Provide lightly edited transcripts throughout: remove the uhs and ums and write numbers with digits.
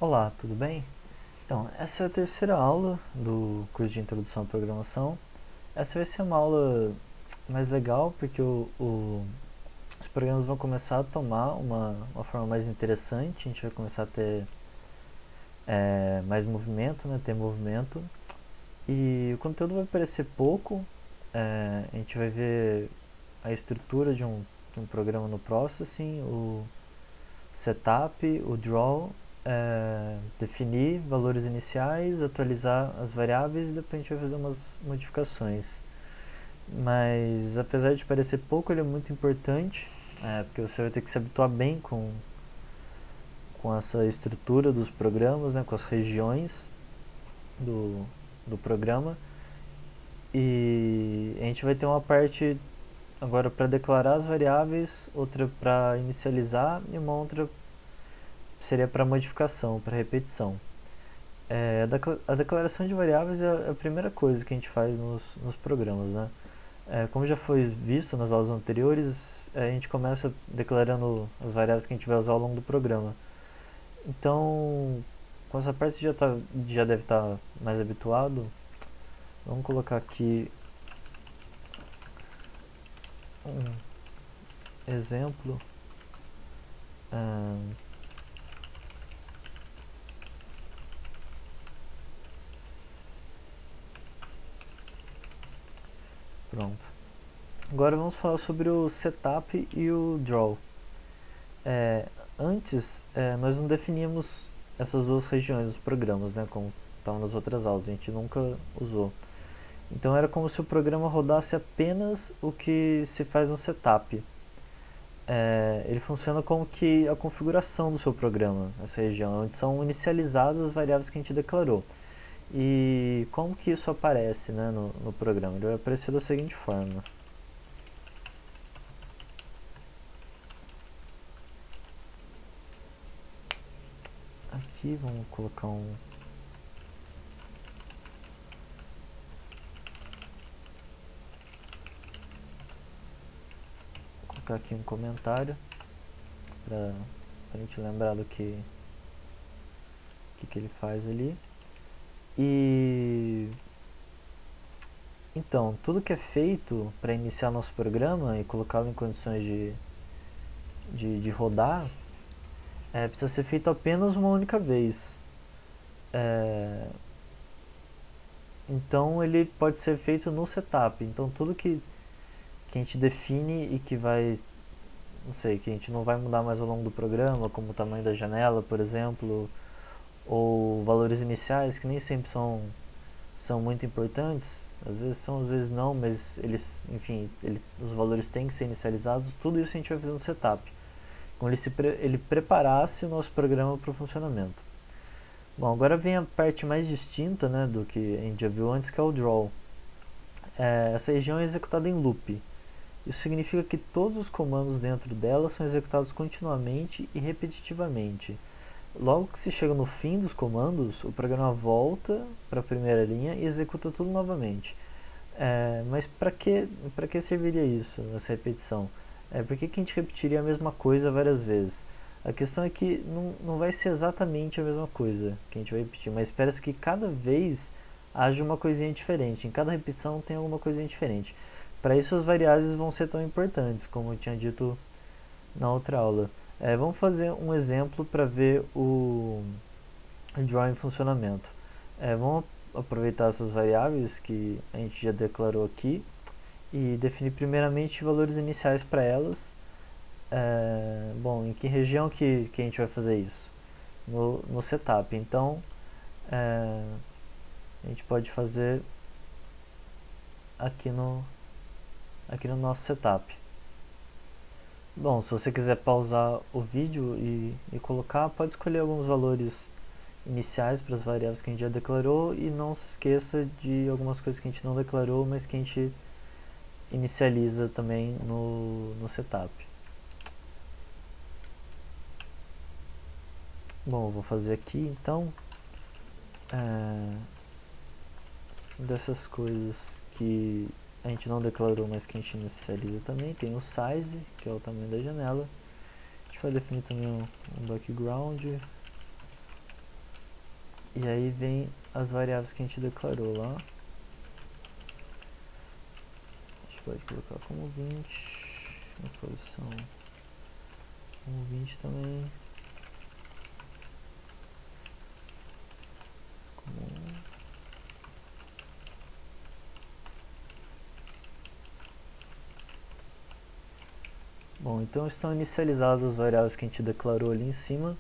Olá, tudo bem? Então, essa é a terceira aula do curso de Introdução à Programação. Essa vai ser uma aula mais legal porque os programas vão começar a tomar uma forma mais interessante, a gente vai começar a ter mais movimento, né, ter movimento, e o conteúdo vai parecer pouco, a gente vai ver a estrutura de um programa no Processing, o setup, o draw, definir valores iniciais, atualizar as variáveis e depois a gente vai fazer umas modificações. Mas apesar de parecer pouco, ele é muito importante, porque você vai ter que se habituar bem com essa estrutura dos programas, né, com as regiões do, do programa. E a gente vai ter uma parte agora para declarar as variáveis, outra para inicializar e uma outra seria para modificação, para repetição. A declaração de variáveis é a primeira coisa que a gente faz nos programas, né? Como já foi visto nas aulas anteriores, a gente começa declarando as variáveis que a gente vai usar ao longo do programa. Então, com essa parte você já deve estar mais habituado. Vamos colocar aqui um exemplo. Ahn, Pronto. Agora vamos falar sobre o setup e o draw. É, Antes, nós não definíamos essas duas regiões dos programas, né, como estavam nas outras aulas, a gente nunca usou. Então era como se o programa rodasse apenas o que se faz no setup. Ele funciona como que a configuração do seu programa, essa região, onde são inicializadas as variáveis que a gente declarou. E como que isso aparece, né, no programa? Ele vai aparecer da seguinte forma. Aqui vamos colocar colocar aqui um comentário para a gente lembrar do que ele faz ali. E então, tudo que é feito para iniciar nosso programa e colocá-lo em condições de rodar precisa ser feito apenas uma única vez. É, então, ele pode ser feito no setup. Então, tudo que a gente define e que vai, não sei, que a gente não vai mudar mais ao longo do programa, como o tamanho da janela, por exemplo, ou valores iniciais que nem sempre são muito importantes, às vezes são, às vezes não, mas eles, enfim, os valores têm que ser inicializados, tudo isso a gente vai fazer no setup, como ele preparasse o nosso programa para o funcionamento. Bom, agora vem a parte mais distinta, né, do que a gente já viu antes, que é o draw. Essa região é executada em loop. Isso significa que todos os comandos dentro dela são executados continuamente e repetitivamente. Logo que se chega no fim dos comandos, o programa volta para a primeira linha e executa tudo novamente. Mas para que serviria isso, essa repetição? Por que a gente repetiria a mesma coisa várias vezes? A questão é que não vai ser exatamente a mesma coisa que a gente vai repetir, mas espera-se que cada vez haja uma coisinha diferente. Em cada repetição tem alguma coisinha diferente. Para isso as variáveis vão ser tão importantes, como eu tinha dito na outra aula. Vamos fazer um exemplo para ver o draw em funcionamento. Vamos aproveitar essas variáveis que a gente já declarou aqui e definir primeiramente valores iniciais para elas. Bom, em que região que a gente vai fazer isso? No setup. Então, a gente pode fazer aqui no nosso setup. Bom, se você quiser pausar o vídeo e colocar, pode escolher alguns valores iniciais para as variáveis que a gente já declarou e não se esqueça de algumas coisas que a gente não declarou, mas que a gente inicializa também no setup. Bom, eu vou fazer aqui então dessas coisas que a gente não declarou, mas que a gente inicializa também. Tem o size, que é o tamanho da janela. A gente vai definir também um background. E aí vem as variáveis que a gente declarou lá. A gente pode colocar como 20, a posição como 20 também. Como Bom, então estão inicializadas as variáveis que a gente declarou ali em cima.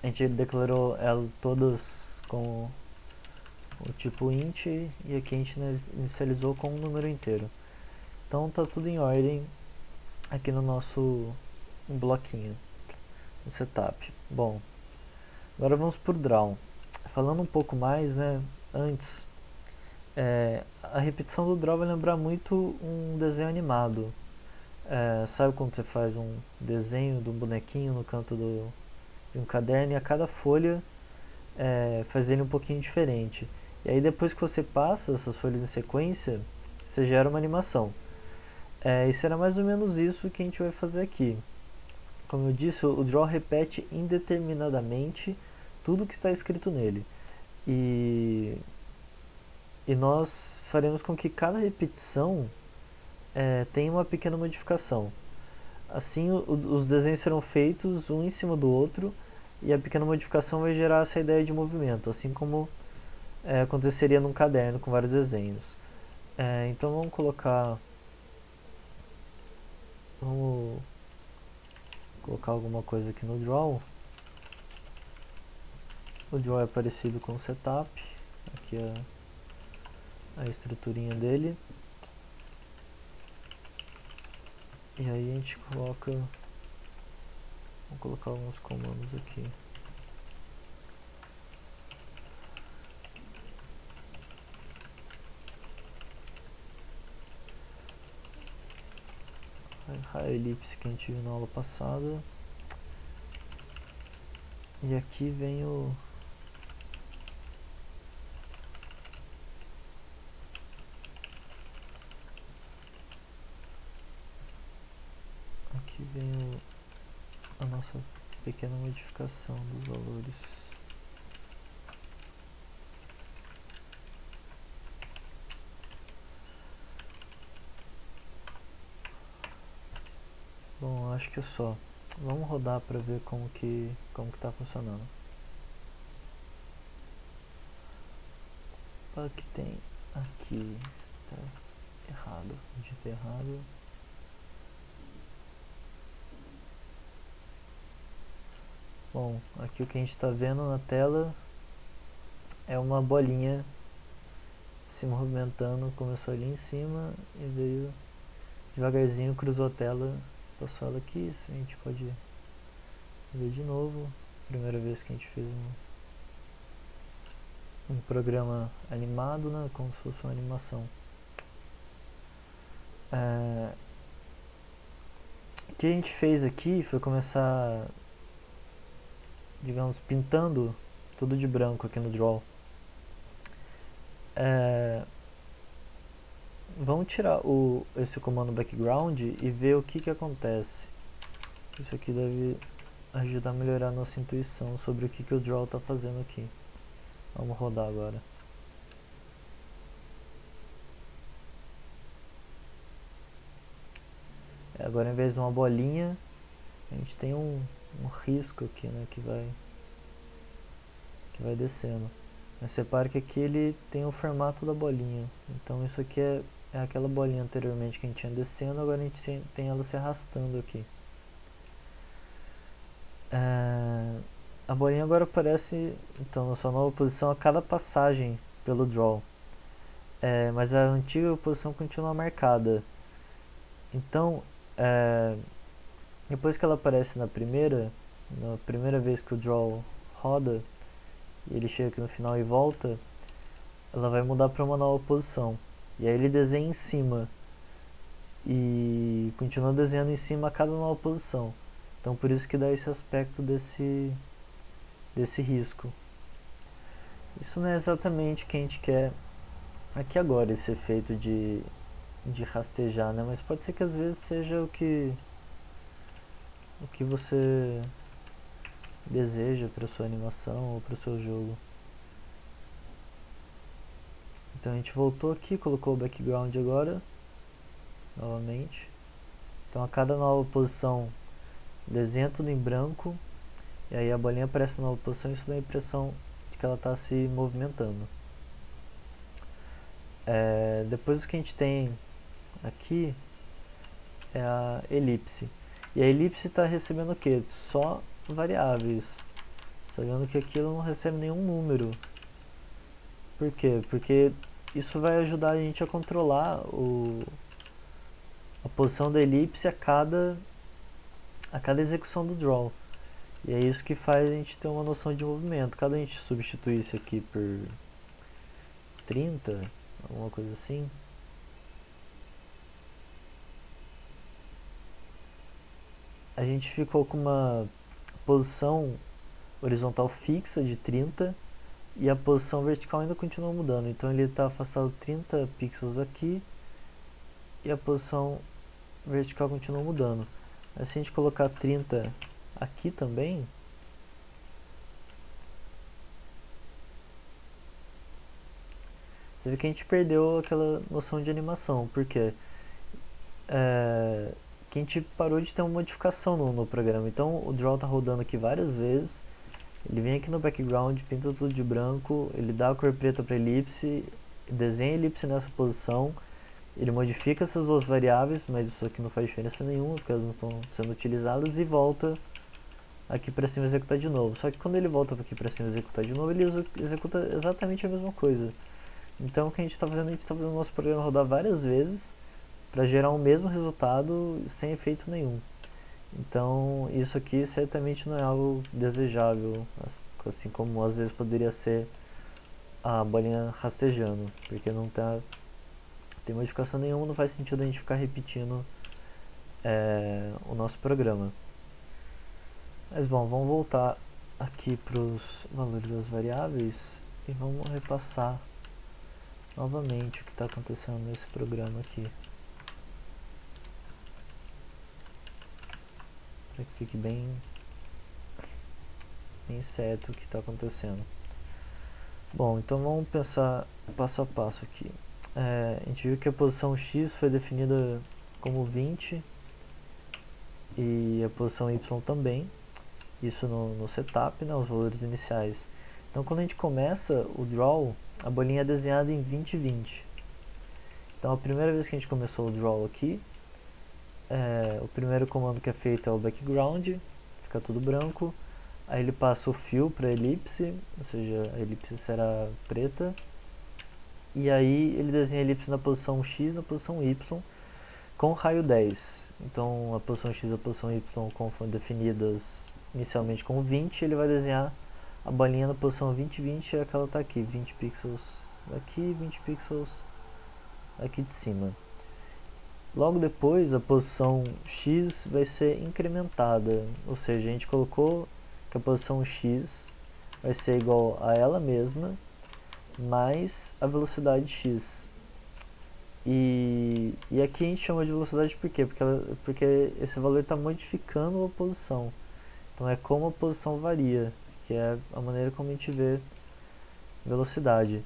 A gente declarou elas todas com o tipo int e aqui a gente inicializou com um número inteiro. Então tá tudo em ordem aqui no nosso bloquinho, no setup. Bom, agora vamos para o draw. Falando um pouco mais, né, antes, a repetição do draw vai lembrar muito um desenho animado. Sabe quando você faz um desenho de um bonequinho no canto de um caderno e a cada folha faz ele um pouquinho diferente. E aí depois que você passa essas folhas em sequência, você gera uma animação. E será mais ou menos isso que a gente vai fazer aqui. Como eu disse, o draw repete indeterminadamente tudo que está escrito nele. E nós faremos com que cada repetição tenha uma pequena modificação. Assim, os desenhos serão feitos um em cima do outro e a pequena modificação vai gerar essa ideia de movimento, assim como aconteceria num caderno com vários desenhos. Então vamos colocar alguma coisa aqui no draw. O draw é parecido com o setup. Aqui é a estruturinha dele. E aí a gente coloca... Vou colocar alguns comandos aqui. A elipse que a gente viu na aula passada. E aqui vem a nossa pequena modificação dos valores. Bom, acho que é só. Vamos rodar para ver como que tá funcionando. O que tem aqui tá errado. Digitei errado. Bom, aqui o que a gente está vendo na tela é uma bolinha se movimentando. Começou ali em cima e veio devagarzinho, cruzou a tela, passou ela aqui. A gente pode ver de novo. Primeira vez que a gente fez um programa animado, né, como se fosse uma animação. O que a gente fez aqui foi começar, digamos, pintando tudo de branco aqui no draw. Vamos tirar esse comando background e ver o que acontece. Isso aqui deve ajudar a melhorar a nossa intuição sobre o que o draw está fazendo aqui. Vamos rodar agora. Agora, em vez de uma bolinha, a gente tem um risco aqui, né, que vai descendo. Mas repare que aqui ele tem o formato da bolinha. Então isso aqui é aquela bolinha anteriormente que a gente tinha descendo, agora a gente tem ela se arrastando aqui. A bolinha agora aparece então na sua nova posição a cada passagem pelo draw. Mas a antiga posição continua marcada. Então, depois que ela aparece na primeira vez que o draw roda, e ele chega aqui no final e volta, ela vai mudar para uma nova posição. E aí ele desenha em cima e continua desenhando em cima a cada nova posição. Então por isso que dá esse aspecto desse risco. Isso não é exatamente o que a gente quer aqui agora, esse efeito de rastejar, né? Mas pode ser que às vezes seja o que você deseja para sua animação ou para o seu jogo. Então a gente voltou aqui, colocou o background agora, novamente. Então a cada nova posição desenha tudo em branco, e aí a bolinha aparece na nova posição, isso dá a impressão de que ela está se movimentando. Depois o que a gente tem aqui é a elipse. E a elipse está recebendo o que? Só variáveis. Você está vendo que aquilo não recebe nenhum número. Por quê? Porque isso vai ajudar a gente a controlar a posição da elipse a cada execução do draw. E é isso que faz a gente ter uma noção de movimento. Cada a gente substituir isso aqui por 30, alguma coisa assim, a gente ficou com uma posição horizontal fixa de 30 e a posição vertical ainda continua mudando. Então ele está afastado 30 pixels aqui e a posição vertical continua mudando. Mas se a gente colocar 30 aqui também, você vê que a gente perdeu aquela noção de animação, porque que a gente parou de ter uma modificação no programa. Então o draw está rodando aqui várias vezes, ele vem aqui no background, pinta tudo de branco, ele dá a cor preta para elipse, desenha a elipse nessa posição, ele modifica essas duas variáveis, mas isso aqui não faz diferença nenhuma, porque elas não estão sendo utilizadas, e volta aqui para cima executar de novo. Só que quando ele volta aqui para cima executar de novo, ele executa exatamente a mesma coisa. Então o que a gente está fazendo? A gente está fazendo o nosso programa rodar várias vezes para gerar o mesmo resultado sem efeito nenhum. Então isso aqui certamente não é algo desejável, assim como às vezes poderia ser a bolinha rastejando, porque não tem modificação nenhuma, não faz sentido a gente ficar repetindo o nosso programa. Mas bom, vamos voltar aqui para os valores das variáveis e vamos repassar novamente o que está acontecendo nesse programa aqui, para que fique bem certo o que está acontecendo. Bom, então vamos pensar passo a passo aqui. A gente viu que a posição X foi definida como 20 e a posição Y também, isso no setup, né, os valores iniciais. Então quando a gente começa o draw, a bolinha é desenhada em 20 e 20. Então a primeira vez que a gente começou o draw aqui, o primeiro comando que é feito é o background, fica tudo branco, aí ele passa o fill para a elipse, ou seja, a elipse será preta, e aí ele desenha a elipse na posição X e na posição Y com raio 10. Então a posição X e a posição Y, como foram definidas inicialmente com 20, ele vai desenhar a bolinha na posição 20 e 20, é que ela está aqui, 20 pixels daqui, 20 pixels aqui de cima. Logo depois a posição X vai ser incrementada, ou seja, a gente colocou que a posição X vai ser igual a ela mesma mais a velocidade x. E aqui a gente chama de velocidade por quê? Porque esse valor está modificando a posição. Então é como a posição varia, que é a maneira como a gente vê velocidade.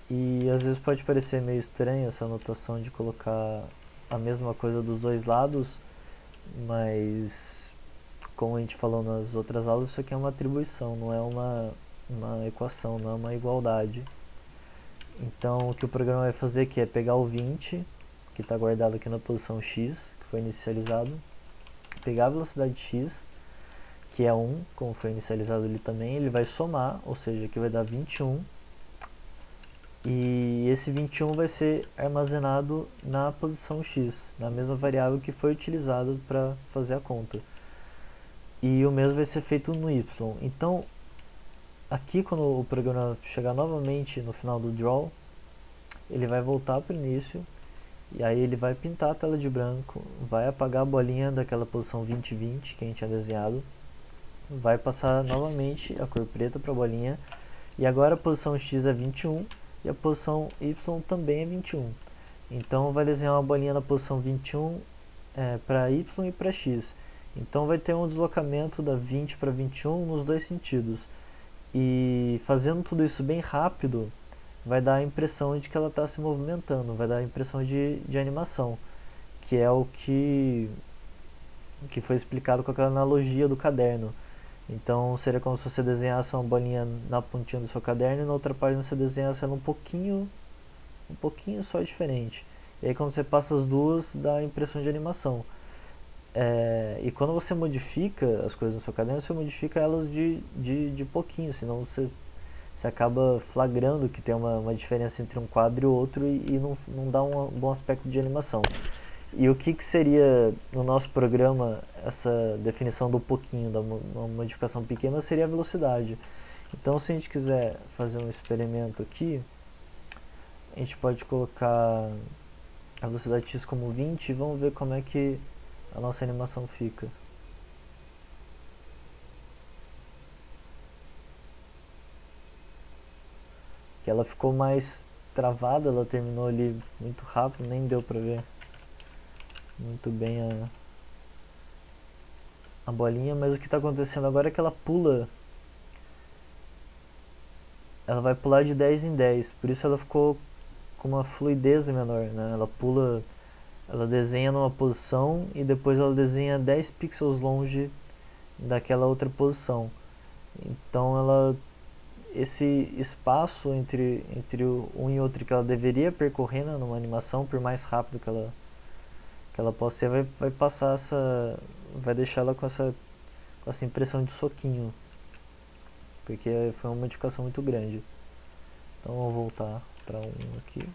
E às vezes pode parecer meio estranha essa anotação de colocar a mesma coisa dos dois lados, mas como a gente falou nas outras aulas, isso aqui é uma atribuição, não é uma equação, não é uma igualdade. Então o que o programa vai fazer aqui é pegar o 20, que está guardado aqui na posição x, que foi inicializado, pegar a velocidade x, que é 1, como foi inicializado ali também, ele vai somar, ou seja, aqui vai dar 21, e esse 21 vai ser armazenado na posição x, na mesma variável que foi utilizada para fazer a conta. E o mesmo vai ser feito no y. Então, aqui quando o programa chegar novamente no final do draw, ele vai voltar para o início, e aí ele vai pintar a tela de branco, vai apagar a bolinha daquela posição 20 e 20 que a gente tinha desenhado, vai passar novamente a cor preta para a bolinha, e agora a posição x é 21 e a posição y também é 21. Então vai desenhar uma bolinha na posição 21 para y e para x. Então vai ter um deslocamento da 20 para 21 nos dois sentidos. E fazendo tudo isso bem rápido, vai dar a impressão de que ela está se movimentando, vai dar a impressão de animação, que é o que foi explicado com aquela analogia do caderno. Então seria como se você desenhasse uma bolinha na pontinha do seu caderno e na outra página você desenhasse ela um pouquinho só diferente. E aí quando você passa as duas, dá a impressão de animação. E quando você modifica as coisas no seu caderno, você modifica elas de pouquinho, senão você acaba flagrando que tem uma diferença entre um quadro e outro e não dá um bom aspecto de animação. E o que seria no nosso programa essa definição do pouquinho, da uma modificação pequena, seria a velocidade. Então, se a gente quiser fazer um experimento aqui, a gente pode colocar a velocidade x como 20 e vamos ver como é que a nossa animação fica. Que ela ficou mais travada, ela terminou ali muito rápido, nem deu pra ver muito bem a bolinha, mas o que está acontecendo agora é que ela vai pular de 10 em 10, por isso ela ficou com uma fluidez menor, né? Ela desenha numa posição e depois ela desenha 10 pixels longe daquela outra posição. Então esse espaço entre um e outro que ela deveria percorrer, né, numa animação, por mais rápido que ela possa ser, vai deixar ela com essa impressão de soquinho, porque foi uma modificação muito grande. Então vou voltar para um aqui.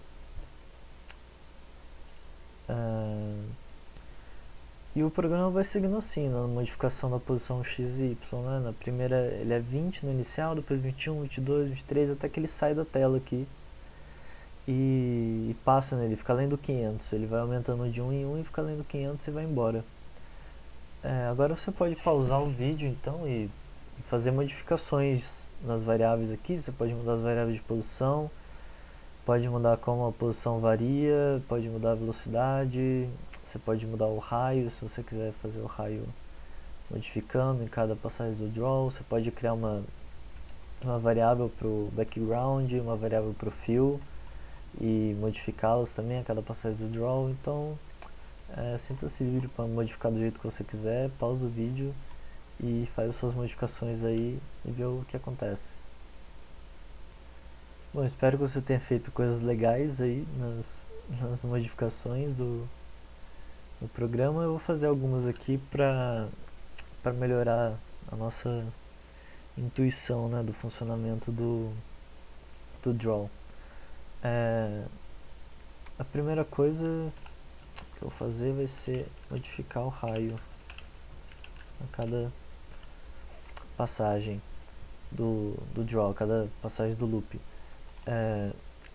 E o programa vai seguindo assim, na modificação da posição x e y, né? Na primeira ele é 20 no inicial, depois 21, 22, 23, até que ele sai da tela aqui e passa nele, fica lendo 500, ele vai aumentando de 1 em 1 e fica lendo 500 e vai embora. Agora você pode pausar o vídeo então e fazer modificações nas variáveis aqui. Você pode mudar as variáveis de posição, pode mudar como a posição varia, pode mudar a velocidade, você pode mudar o raio, se você quiser fazer o raio modificando em cada passagem do draw. Você pode criar uma variável para o background, uma variável para o fill e modificá-las também a cada passagem do draw. Então sinta esse vídeo para modificar do jeito que você quiser, pausa o vídeo e faz as suas modificações aí e vê o que acontece. Bom, espero que você tenha feito coisas legais aí nas modificações do programa. Eu vou fazer algumas aqui para melhorar a nossa intuição, né, do funcionamento do draw. A primeira coisa que eu vou fazer vai ser modificar o raio a cada passagem do draw, a cada passagem do loop.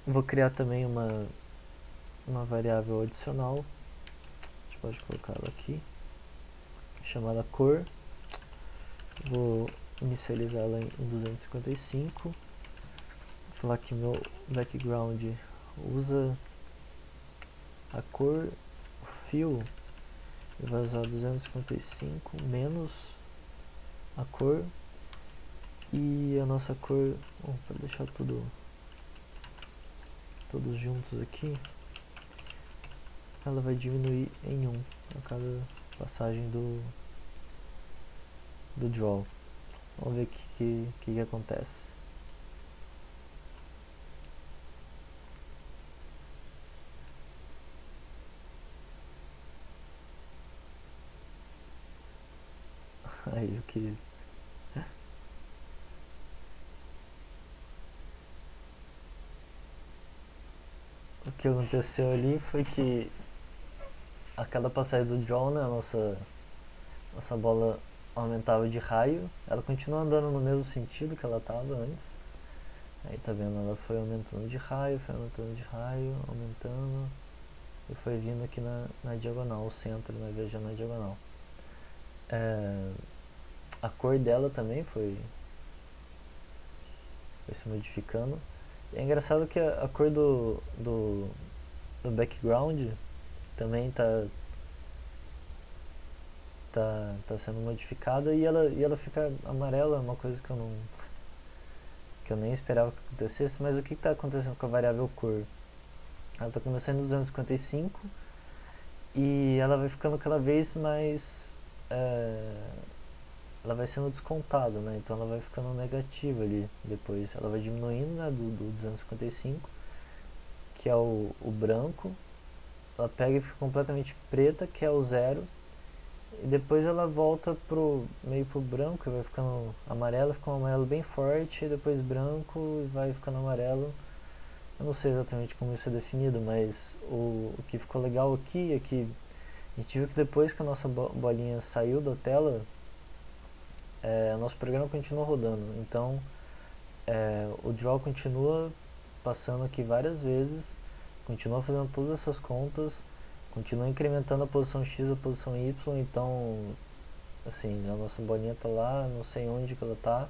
Vou criar também uma variável adicional, a gente pode colocar ela aqui, chamada cor. Vou inicializar ela em 255, vou falar que meu background usa a cor, o fill, e vai usar 255 menos a cor, e a nossa cor, para deixar todos juntos aqui, ela vai diminuir em 1 a cada passagem do draw. Vamos ver o que acontece. Aí o que aconteceu ali foi que a cada passagem do draw, né, a nossa bola aumentava de raio. Ela continua andando no mesmo sentido que ela estava antes. Aí tá vendo, ela foi aumentando de raio, aumentando, e foi vindo aqui na diagonal, o centro, né, viajando na diagonal. A cor dela também foi se modificando. E é engraçado que a cor do background também tá sendo modificada, e ela fica amarela, uma coisa que eu que eu nem esperava que acontecesse, mas o que está acontecendo com a variável cor? Ela está começando em 255 e ela vai ficando cada vez mais... ela vai sendo descontada, né? Então ela vai ficando negativa ali depois. Ela vai diminuindo, né, do 255, que é o branco. Ela pega e fica completamente preta, que é o zero. E depois ela volta meio pro branco, e vai ficando amarelo, fica um amarelo bem forte, e depois branco e vai ficando amarelo. Eu não sei exatamente como isso é definido, mas o que ficou legal aqui é que a gente viu que depois que a nossa bolinha saiu da tela, o nosso programa continua rodando. Então o draw continua passando aqui várias vezes, continua fazendo todas essas contas, continua incrementando a posição X e a posição Y. Então, assim, a nossa bolinha está lá, não sei onde que ela está,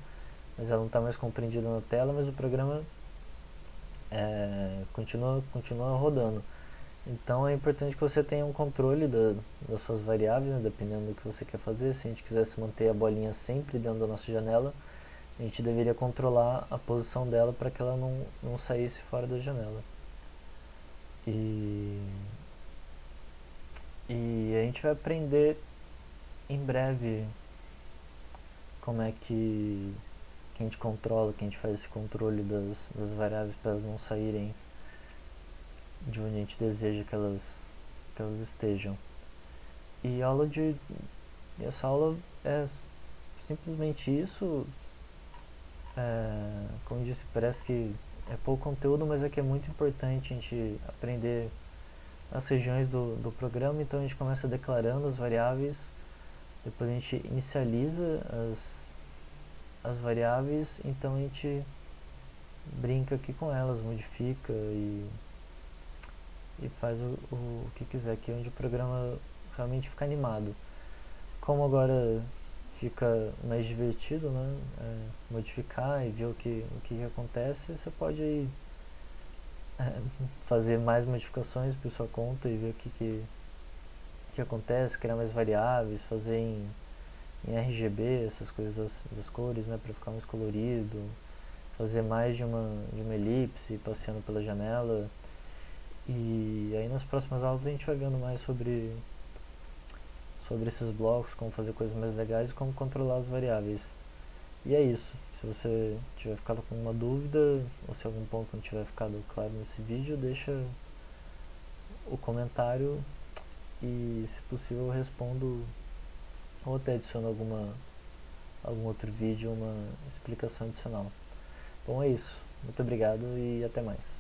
mas ela não está mais compreendida na tela, mas o programa continua rodando. Então é importante que você tenha um controle das suas variáveis, né, dependendo do que você quer fazer. Se a gente quisesse manter a bolinha sempre dentro da nossa janela, a gente deveria controlar a posição dela para que ela não saísse fora da janela. E a gente vai aprender em breve como é que a gente controla, que a gente faz esse controle das variáveis para elas não saírem de onde a gente deseja que elas estejam. E essa aula é simplesmente isso. Como eu disse, parece que é pouco conteúdo, mas é que é muito importante a gente aprender as regiões do programa. Então a gente começa declarando as variáveis, depois a gente inicializa as variáveis, então a gente brinca aqui com elas, modifica e faz o que quiser, que é onde o programa realmente fica animado. Como agora fica mais divertido, né, modificar e ver o que acontece, você pode aí, fazer mais modificações por sua conta e ver o que acontece, criar mais variáveis, fazer em RGB, essas coisas das cores, né, para ficar mais colorido, fazer mais de uma elipse passeando pela janela. E aí nas próximas aulas a gente vai vendo mais sobre esses blocos, como fazer coisas mais legais e como controlar as variáveis. E é isso. Se você tiver ficado com alguma dúvida, ou se algum ponto não tiver ficado claro nesse vídeo, deixa o comentário e, se possível, eu respondo ou até adiciono algum outro vídeo, uma explicação adicional. Bom, é isso. Muito obrigado e até mais.